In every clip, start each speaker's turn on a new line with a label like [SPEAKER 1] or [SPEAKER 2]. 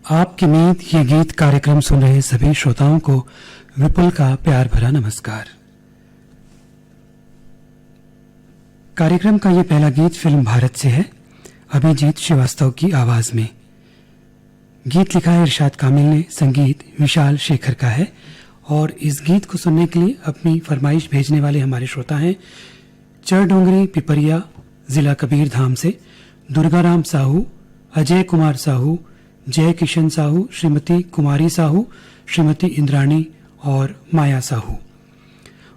[SPEAKER 1] आपकी मीत ये गीत कार्यक्रम सुन रहे सभी श्रोताओं को विपुल का प्यार भरा नमस्कार। कार्यक्रम का ये पहला गीत फिल्म भारत से है, अभिजीत श्रीवास्तव की आवाज में। गीत लिखा है इरशाद कामिल ने, संगीत विशाल शेखर का है। और इस गीत को सुनने के लिए अपनी फरमाइश भेजने वाले हमारे श्रोता हैं चरडोंगरी पिपरिया, जिला कबीरधाम से दुर्गाराम साहू, अजय कुमार साहू, जय किशन साहू, श्रीमती कुमारी साहू, श्रीमती इंद्राणी और माया साहू।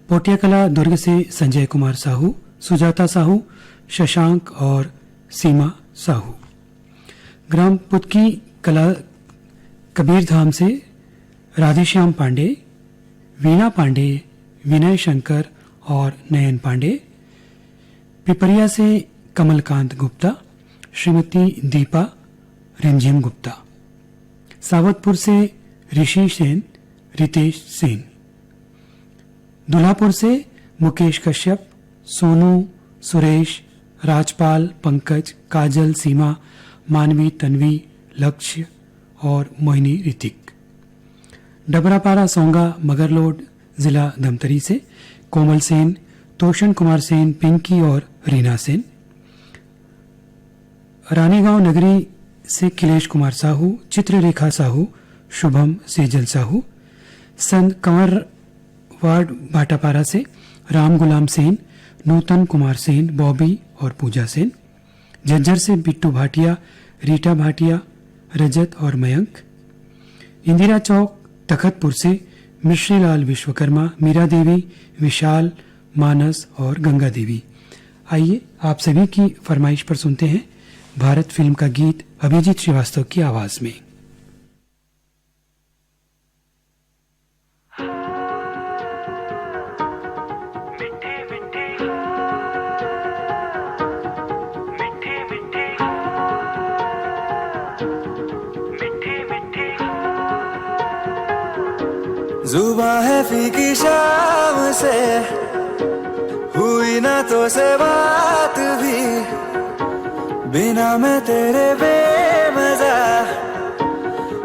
[SPEAKER 1] पोटियाकला दुर्ग से संजय कुमार साहू, सुजाता साहू, शशांक और सीमा साहू। ग्राम पुतकी कला कबीरधाम से राधेश्याम पांडे, वीणा पांडे, विनय शंकर और नयन पांडे। पिपरिया से कमलकांत गुप्ता, श्रीमती दीपा रिमझिम गुप्ता। सावतपुर से ऋषि सेन, रितेश सेन। दुल्हापुर से मुकेश कश्यप, सोनू, सुरेश, राजपाल, पंकज, काजल, सीमा, मानवी, तन्वी, लक्ष्य और मोहिनी ऋतिक। डबरापारा सोंगा मगरलोड, जिला धमतरी से कोमल सेन, तोशन कुमार सेन, पिंकी और रीना सेन। रानीगांव नगरी से खिलेश कुमार साहू, चित्ररेखा साहू, शुभम सेजल साहू। संत कंवर वार्ड भाटापारा से राम गुलाम सेन, नूतन कुमार सेन, बॉबी और पूजा सेन। झज्जर से बिट्टू भाटिया, रीटा भाटिया, रजत और मयंक। इंदिरा चौक तखतपुर से मिश्रीलाल विश्वकर्मा, मीरा देवी, विशाल, मानस और गंगा देवी। आइए आप सभी की फरमाइश पर सुनते हैं भारत फिल्म का गीत अभिजीत श्रीवास्तव की आवाज में।
[SPEAKER 2] जुबां है फीकी शाम से, हुई ना तो से बात भी, बिना मैं तेरे बेमजा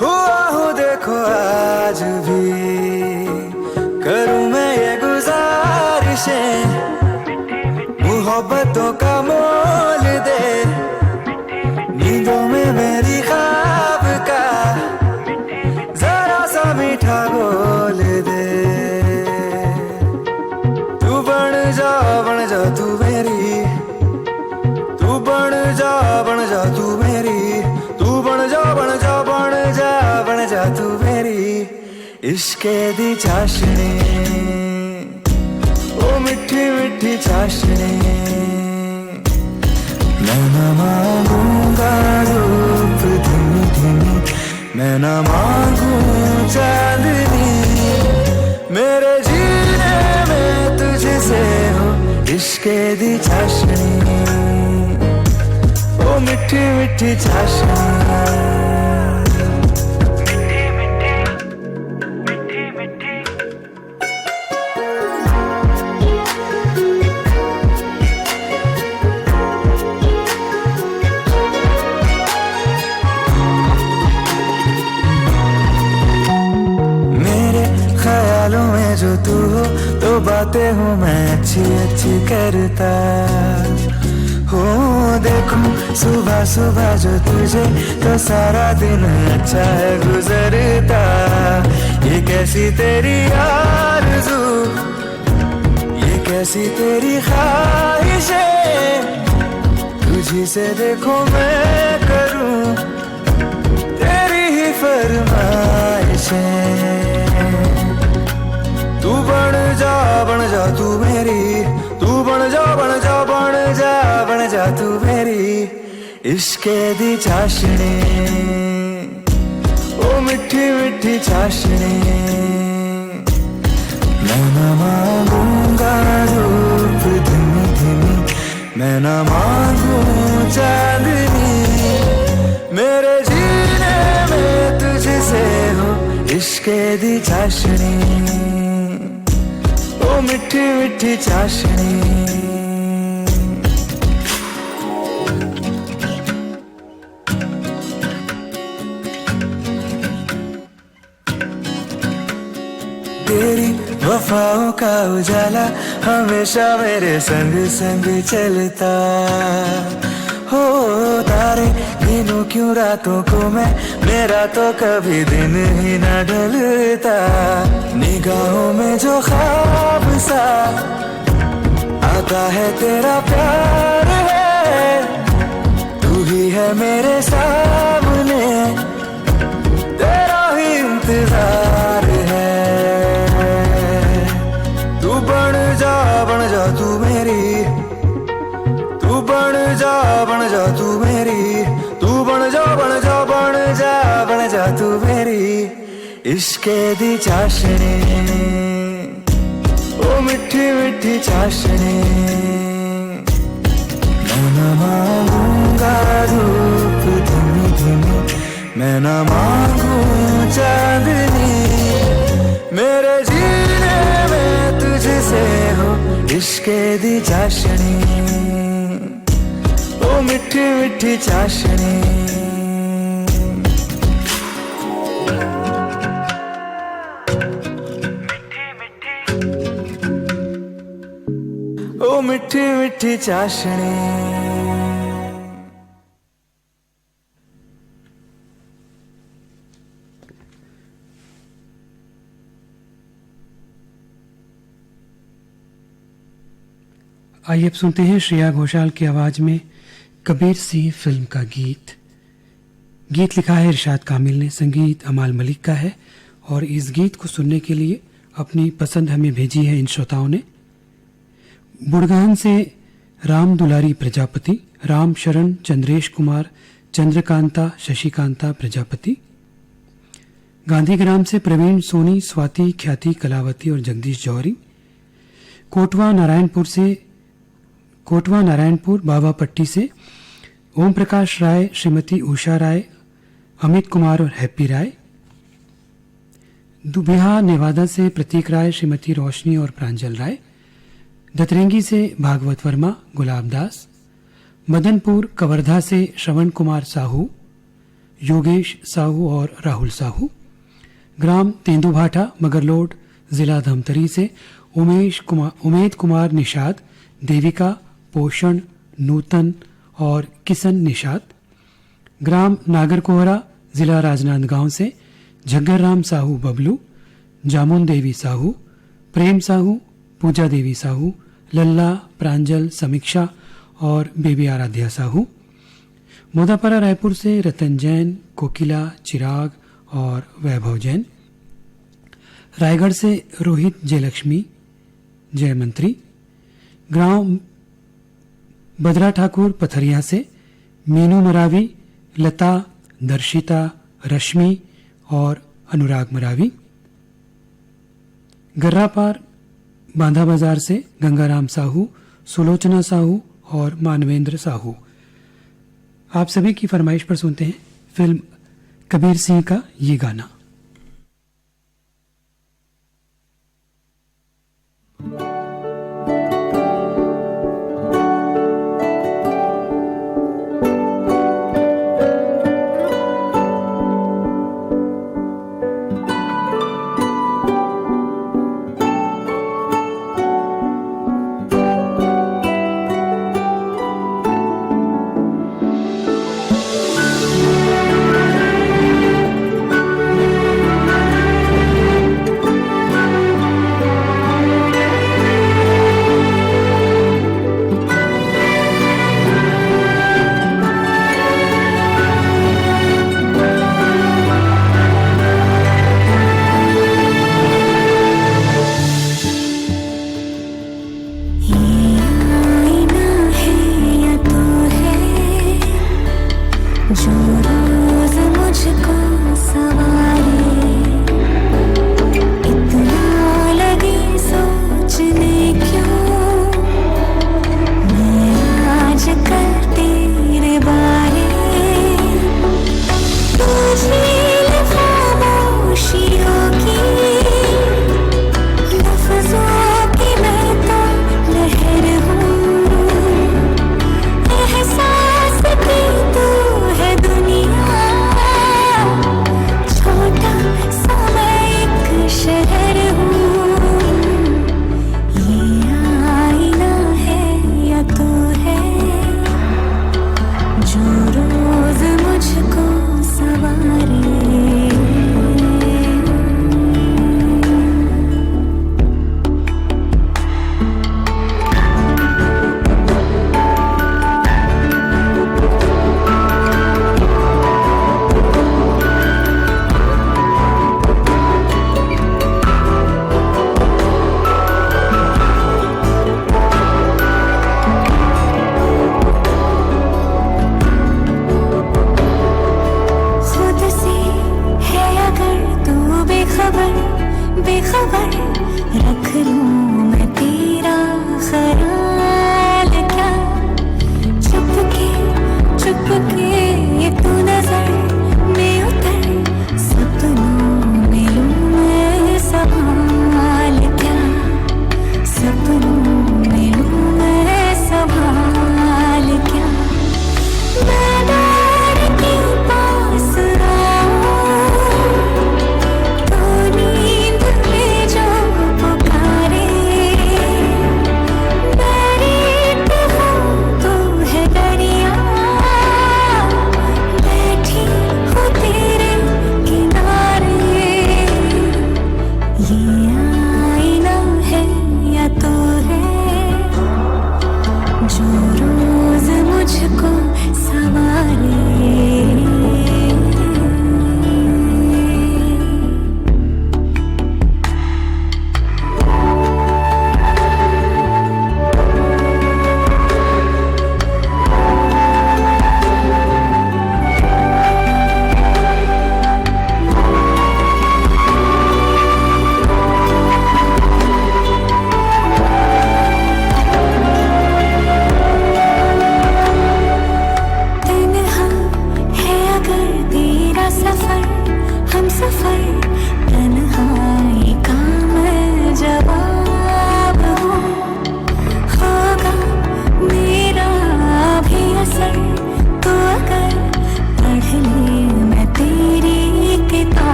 [SPEAKER 2] हुआ हूँ देखो आज भी। करूँ मैं ये गुजारिशें, मोहब्बतों का मोल दे, नींदों में मेरी ख्वाब का जरा सा मीठा बोल दे। तू बन जा तू मेरी, तू बन जा तू मेरी, तू बन जा तू मेरी। इश्के दी चाशनी, ओ मिठी मिठी चाशनी, मैं न मांगूंगा रूप धीमी धीमी, मैं न मांगू चांदनी, मेरे जीने में तुझसे हो इश्के दी चाशनी, ओ मिठी मिठी चाशनी। जो तू हो तो बातें हूँ मैं अच्छी अच्छी करता हो। देखूं सुबह सुबह जो तुझे तो सारा दिन अच्छा है गुजरता। ये कैसी तेरी आरज़ू, ये कैसी तेरी ख्वाहिशें, तुझी से देखो मैं करूं तेरी ही फरमाइशें। तू बन जा तू मेरी, तू बन जा तू मेरी। इश्के दी चाशनी, ओ मिठी मिठी चाशनी, मैं न मांगूंगा रूप धीमी धीमी, मैं न मांगू चांदनी, मेरे जीने में तुझसे हो इश्के दी चाशनी, ओ मिठी मिठी चाशनी। वफाओं का उजाला हमेशा मेरे संग संग चलता हो तारे गिनूं क्यों रातों को मैं मेरा तो कभी दिन ही न ढलता निगाहों में जो ख्वाब सा आता है तेरा प्यार है तू ही है मेरे सामने तेरा ही इंतजार है तू बन जा तू मेरी तू बन जा तू मेरी तू बन जा तू मेरी इश्के दी चाशनी ओ मिठी मिठी चाशनी मैं न मांगूंगा धूप धीमी धीमी मैं न मांगू चांदनी मेरे जीने में तुझसे हो इश्के दी चाशनी ओ मिठी मिठी चाशनी ओ मिठी मिठी चाशनी
[SPEAKER 1] आइए अब सुनते हैं श्रेया घोषाल की आवाज में कबीर सिंह फिल्म का गीत। गीत लिखा है इरशाद कामिल ने, संगीत अमाल मलिक का है और इस गीत को सुनने के लिए अपनी पसंद हमें भेजी है इन श्रोताओं ने। बुड़गान से राम दुलारी प्रजापति, राम शरण, चंद्रेश कुमार, चंद्रकांता, शशिकांता प्रजापति। गांधीग्राम से प्रवीण सोनी, स्वाति, ख्याति, कलावती और जगदीश जौहरी। कोटवा नारायणपुर बावापट्टी से ओम प्रकाश राय, श्रीमती उषा राय, अमित कुमार और हैप्पी राय। दुबिहा नेवादा से प्रतीक राय, श्रीमती रोशनी और प्रांजल राय। दतरेंगी से भागवत वर्मा, गुलाब दास। मदनपुर कवर्धा से श्रवण कुमार साहू, योगेश साहू और राहुल साहू। ग्राम तेंदुभाटा, मगरलोड, जिला धमतरी से उमेद कुमार निषाद, देविका, पोषण, नूतन और किसन निषाद। ग्राम नागरकोहरा, जिला राजनांदगांव से झग्गर राम साहू बबलू, जामुन देवी साहू, प्रेम साहू, पूजा देवी साहू, लल्ला, प्रांजल, समीक्षा और बेबी आराध्या साहू। मोदापारा रायपुर से रतन जैन, कोकिला, चिराग और वैभव जैन। रायगढ़ से रोहित जयलक्ष्मी, जयमंत्री। गांव बदरा ठाकुर पथरिया से मीनू मरावी, लता, दर्शिता, रश्मि और अनुराग मरावी। गर्रापार बांधा बाजार से गंगाराम साहू, सुलोचना साहू और मानवेंद्र साहू। आप सभी की फरमाइश पर सुनते हैं फिल्म कबीर सिंह का ये गाना।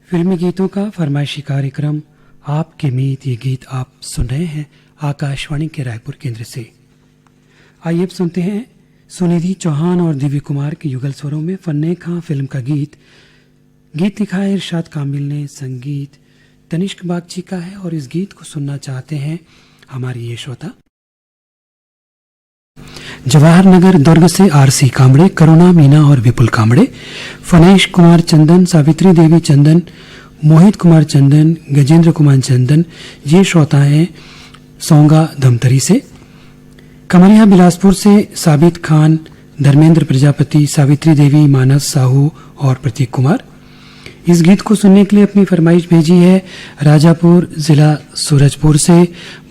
[SPEAKER 1] फिल्मी गीतों का फरमाइशी कार्यक्रम आपके मीत, ये गीत आप सुन रहे हैं आकाशवाणी के रायपुर केंद्र से। आइए अब सुनते हैं सुनिधि चौहान और दिव्य कुमार के युगल स्वरों में फन्ने खां फिल्म का गीत लिखा है इरशाद कामिल ने, संगीत तनिष्क बागची का है और इस गीत को सुनना चाहते हैं हमारे ये श्रोता जवाहर नगर दुर्ग से आरसी कामड़े, करुणा मीना और विपुल कामड़े, फनेश कुमार चंदन, सावित्री देवी चंदन, मोहित कुमार चंदन, गजेंद्र कुमार चंदन, ये श्रोता हैं सोंगा धमतरी से। कमरिया बिलासपुर से साबित खान, धर्मेंद्र प्रजापति, सावित्री देवी, मानस साहू और प्रतीक कुमार। इस गीत को सुनने के लिए अपनी फरमाइश भेजी है राजापुर जिला सूरजपुर से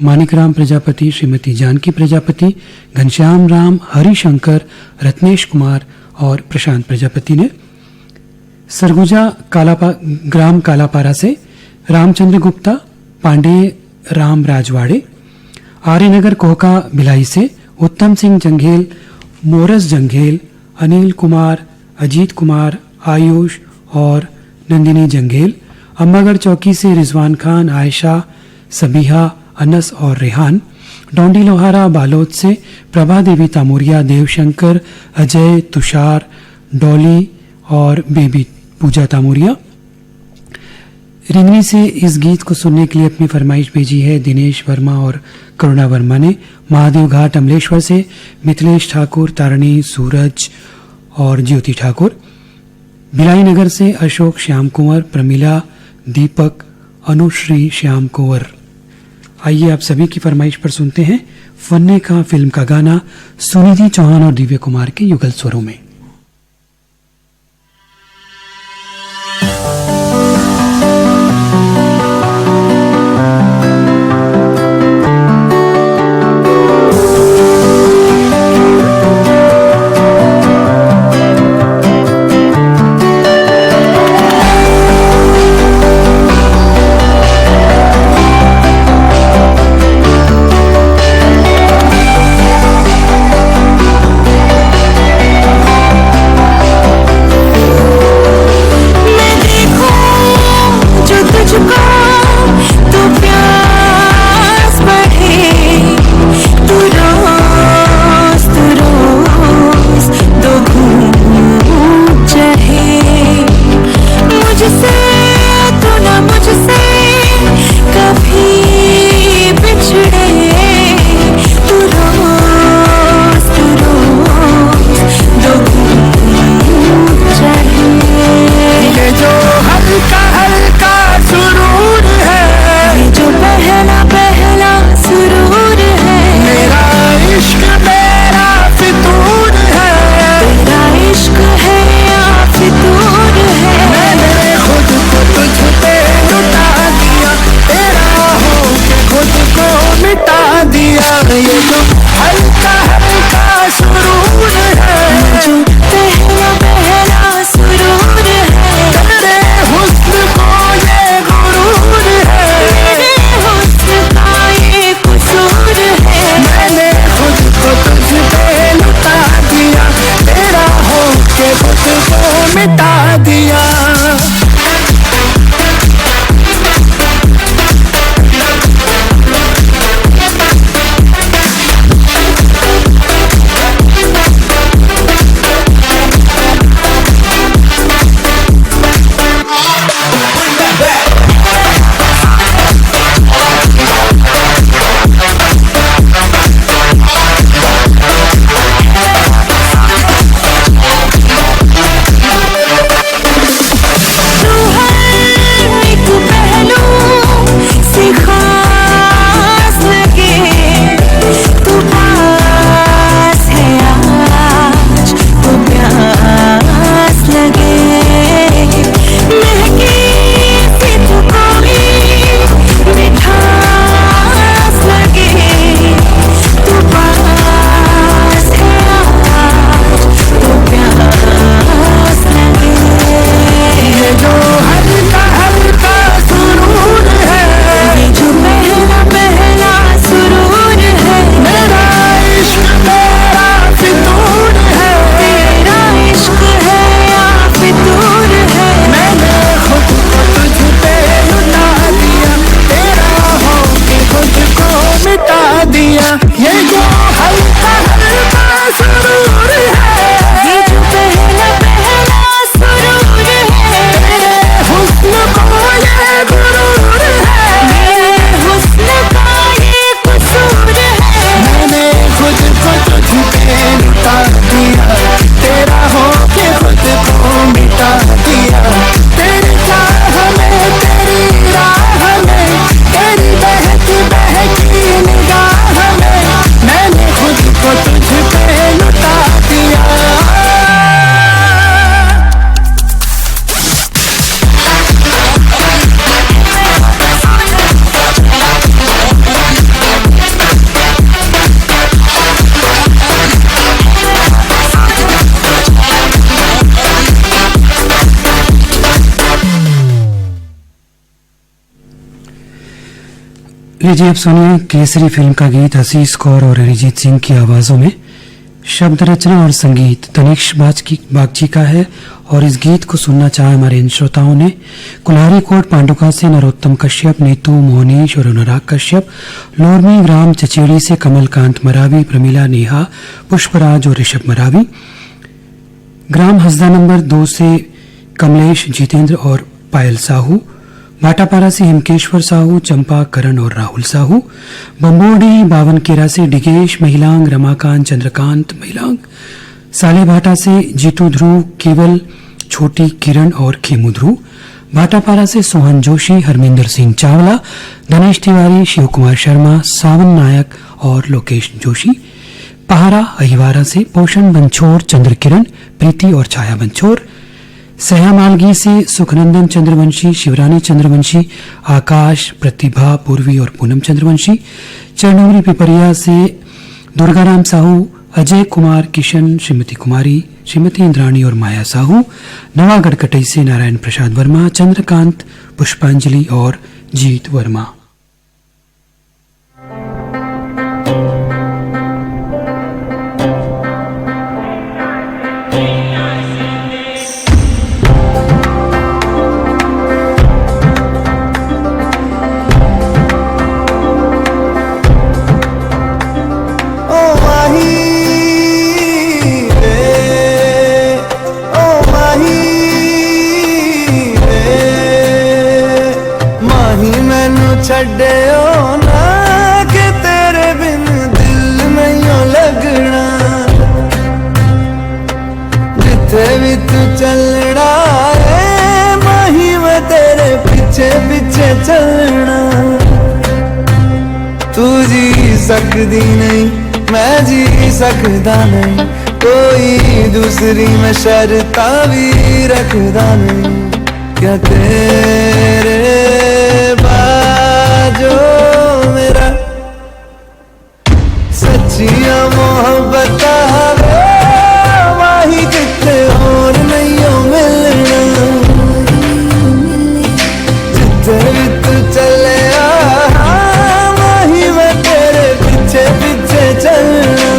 [SPEAKER 1] मानिकराम प्रजापति, श्रीमती जानकी प्रजापति, घनश्याम राम, हरिशंकर, रत्नेश कुमार और प्रशांत प्रजापति ने। सरगुजा ग्राम कालापारा से रामचंद्र गुप्ता, पांडे राम राजवाड़े, आर्यनगर कोहका भिलाई से उत्तम सिंह जंघेल, मोरस जंघेल, अनिल कुमार, अजीत कुमार, आयुष और नंदिनी जंघेल, अम्बागढ़ चौकी से रिजवान खान, आयशा, सबीहा, अनस और रेहान, डोंडी लोहारा बालोद से प्रभा देवी तामुरिया, देवशंकर, अजय, तुषार, डॉली और बेबी पूजा तामुरिया। रिंगनी से इस गीत को सुनने के लिए अपनी फरमाइश भेजी है दिनेश वर्मा और करुणा वर्मा ने। महादेव घाट अमलेश्वर से मिथिलेश ठाकुर, तारणी, सूरज और ज्योति ठाकुर। भिलाई नगर से अशोक, श्याम कुंवर, प्रमिला, दीपक, अनुश्री, श्याम कुंवर। आइए आप सभी की फरमाइश पर सुनते हैं फन्ने खां फिल्म का गाना सुनिधि चौहान और दिव्य कुमार के युगल स्वरों में। लीजिए अब सुनिए केसरी फिल्म का गीत असीस कौर और अरिजीत सिंह की आवाजों में। शब्द रचना और संगीत तनिष्क बागची का है और इस गीत को सुनना चाहे हमारे इन श्रोताओं ने कुल्हारी कोट पांडुका से नरोत्तम कश्यप, नीतू मोहनीश और अनुराग कश्यप, लोरमी ग्राम चचेड़ी से कमलकांत मरावी, प्रमिला नेहा, पुष्पराज और ऋषभ मरावी, ग्राम हसदा नंबर 2 से कमलेश, जितेंद्र और पायल साहू, भाटापारा से हिमकेश्वर साहू, चंपा, करण और राहुल साहू, बम्बोडी बावनकेरा से डिगेश, महिलांग, रमाकांत, चंद्रकांत, महिलांग, साले भाटा से जीतू ध्रुव, केवल, छोटी, किरण और खेमू ध्रुव, भाटापारा से सोहन जोशी, हरमिंदर सिंह चावला, धनेश तिवारी, शिव कुमार शर्मा, सावन नायक और लोकेश जोशी, पहाड़ा अहिवारा से पोषण बंछोर, चंद्र किरण, प्रीति और छाया बंछोर, सया मालगी से सुखनंदन चंद्रवंशी, शिवरानी चंद्रवंशी, आकाश, प्रतिभा, पूर्वी और पूनम चंद्रवंशी, चरनौरी पिपरिया से दुर्गाराम साहू, अजय कुमार, किशन, श्रीमती कुमारी, श्रीमती इंद्राणी और माया साहू, नवागढ़ कटई से नारायण प्रसाद वर्मा, चंद्रकांत, पुष्पांजलि और जीत वर्मा।
[SPEAKER 2] छड्डियो ना कि तेरे बिन दिल नहीं लगना, जिथे भी तू चलना है माही मैं तेरे पीछे पीछे चलना। तू जी सकदी नहीं मैं जी सकदा नहीं, कोई दूसरी मैं शर्ता भी रखदा नहीं। क्या तेरे जो मेरा सच्चिया मोहब्बत है वाही जिते और नहीं हो मिलना, जिते भी तू चले वाही मैं तेरे पीछे पीछे चलना।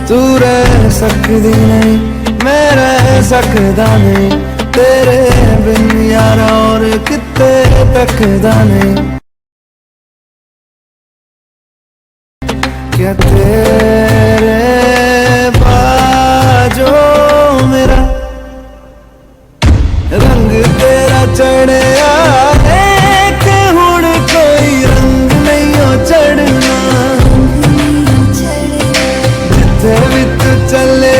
[SPEAKER 2] तू रह सकदी नहीं मैं रह सकदा नहीं, तेरे बिन यारा और किते तकदा नहीं। क्या तेरे बाजो मेरा रंग तेरा चढ़िया है कि हुण कोई रंग नहीं हो चढ़ना, जिथे भी तू चले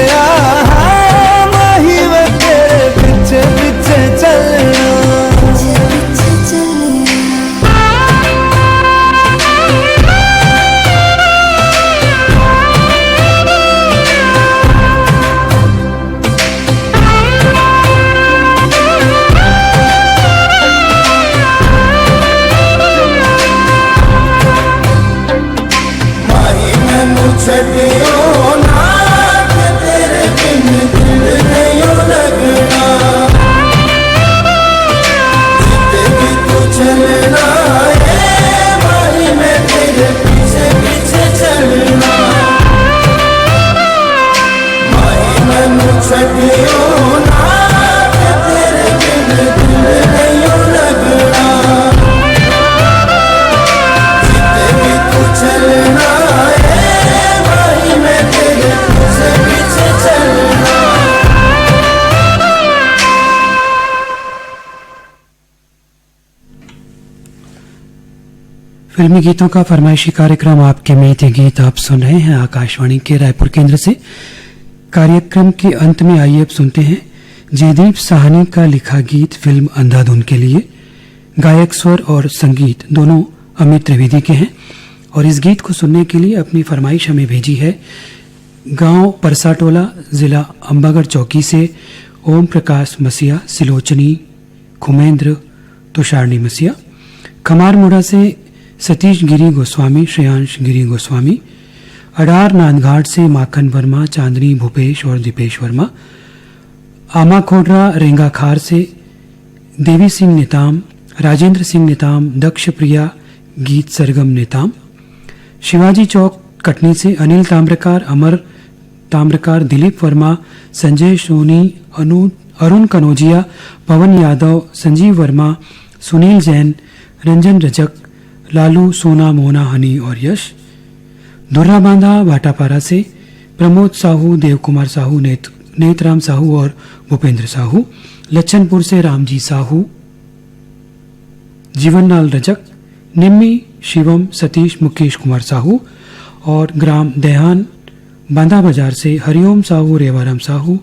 [SPEAKER 2] माही मैं तेरे पीछे पीछे चलना।
[SPEAKER 1] फिल्मी गीतों का फरमाइशी कार्यक्रम आपके मीठे गीत आप सुन रहे हैं आकाशवाणी के रायपुर केंद्र से। कार्यक्रम के अंत में आइए अब सुनते हैं जयदीप साहनी का लिखा गीत फिल्म अंधाधुन के लिए। गायक स्वर और संगीत दोनों अमित त्रिवेदी के हैं और इस गीत को सुनने के लिए अपनी फरमाइश हमें भेजी है गांव परसाटोला, जिला अंबागढ़ चौकी से ओम प्रकाश मसीहा, सिलोचनी खुमेंद्र तुषारनी मसीहा, खमारमुड़ा से सतीश गिरी गोस्वामी, श्रेयांश गिरी गोस्वामी, अडार नांदघाट से माखन वर्मा, चांदनी भूपेश और दीपेश वर्मा, आमा खोडरा रेंगाखार से देवी सिंह नेताम, राजेंद्र सिंह नेताम, दक्ष प्रिया गीत सरगम नेताम, शिवाजी चौक कटनी से अनिल ताम्रकार, अमर ताम्रकार, दिलीप वर्मा, संजय सोनी, अरुण कनौजिया, पवन यादव, संजीव वर्मा, सुनील जैन, रंजन रजक, लालू, सोना, मोना, हनी और यश, दुर्रा बांधा भाटापारा से प्रमोद साहू, देव कुमार साहू, नेतराम साहू और भूपेंद्र साहू, लच्छनपुर से रामजी साहू, जीवनलाल रजक, निम्मी, शिवम, सतीश, मुकेश कुमार साहू और ग्राम देहान बांधा बाजार से हरिओम साहू, रेवाराम साहू,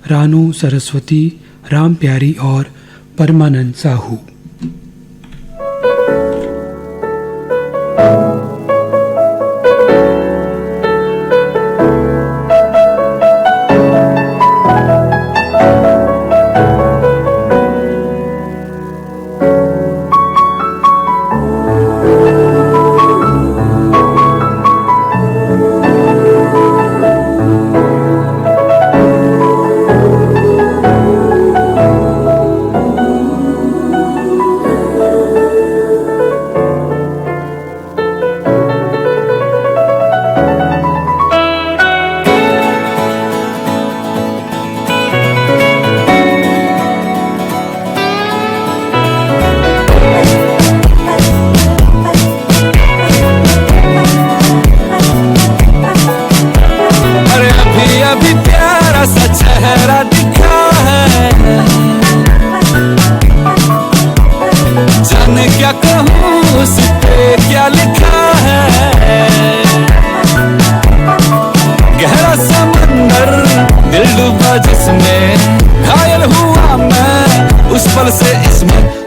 [SPEAKER 1] रानू, सरस्वती, राम प्यारी और परमानंद साहू।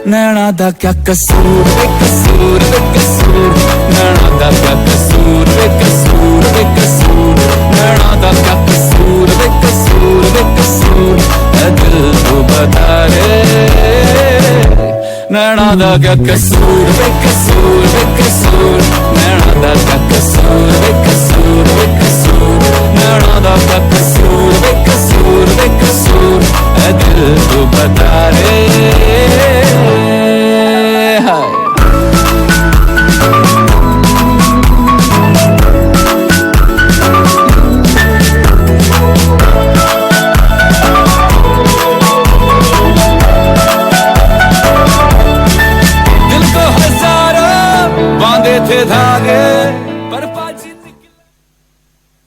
[SPEAKER 2] नैना दा क्या कसूर वे कसूर वे कसूर, नैना दा क्या कसूर वे कसूर वे कसूर, नैना दा क्या कसूर वे कसूर वे कसूर, ऐ दिल तू बता रे, नैना दा क्या कसूर वे कसूर वे कसूर, नैना दा क्या कसूर वे कसूर वे कसूर, नैना दा क्या कसूर वे कसूर वे कसूर, ऐ दिल तू बता रे।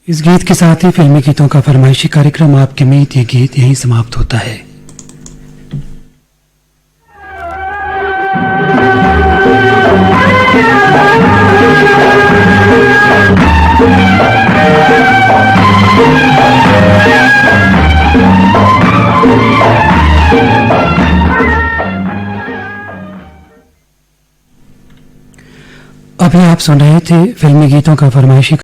[SPEAKER 1] इस गीत के साथ ही फिल्मी गीतों का फरमाइशी कार्यक्रम आपके मीत ये गीत यहीं समाप्त होता है। अभी आप सुन रहे थे फिल्मी गीतों का फरमाइशी